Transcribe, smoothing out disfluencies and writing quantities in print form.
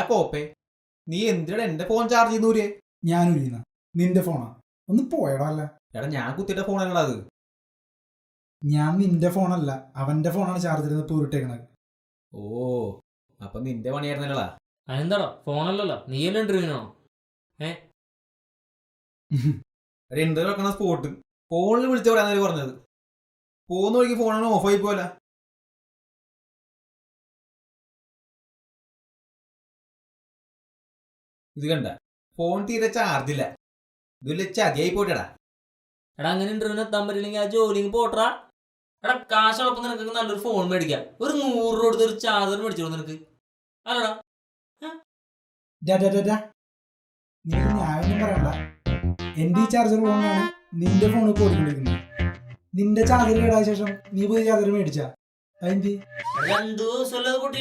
കോപ്പേ, നീ എന്തിനാ എന്റെ ഫോൺ ചാർജ് ചെയ്യുന്നൂര്? ഞാനൂരിന്ന നിന്റെ ഫോണാ, ഒന്ന് പോയടാ. അല്ല എടാ ഞാൻ കുത്തിട്ട ഫോണല്ലടാ അത്. ഞാൻ നിന്റെ ഫോണല്ല, അവന്റെ ഫോണാണ് ചാർജ് ചെയ്ത് പൂരിട്ടേക്കണത്. ഓ, അപ്പൊ നിന്റെ പണിയായിരുന്നല്ലടാ. അതെന്താടാ ഫോണല്ലല്ലോ, നീ എല്ലാം ഡ്രീവിനാണോ? ഇന്റർവ്യൂ വെക്കണ സ്പോട്ട് ഫോണിൽ വിളിച്ച പറയാൻ പറഞ്ഞത്. പോകുന്ന വഴിക്ക് ഫോണാണ് ഓഫായി പോല. ഇത് കണ്ട, ഫോൺ തീരെ ചാർജില്ല. ഇതിൽ ചതിയായി പോയിട്ടടാ. എടാ അങ്ങനെ ഇന്റർവ്യൂവിന് എത്താൻ പറ്റില്ലെങ്കിൽ ആ ജോലിക്ക് പോട്ടറാ. എടാ കാശുള്ളപ്പോ നിനക്ക് നല്ലൊരു ഫോൺ മേടിക്കാം. ഒരു 100 രൂപ കൊടുത്ത് ഒരു ചാർജർ മേടിച്ചോളൂ നിനക്ക്, അല്ലടാ? നീ ഞാനൊന്നും പറയണ്ട. എന്റെ ഈ ചാർജർ കൊണ്ടാണ് നിന്റെ ഫോൺ ഇപ്പോൾ ഓടിക്കൊണ്ടിരിക്കുന്നത്. നിന്റെ ചാർജർ കേടായ ശേഷം നീ പോയി ചാർജർ മേടിച്ചാ? 2 ദിവസമല്ലേ പൊട്ടി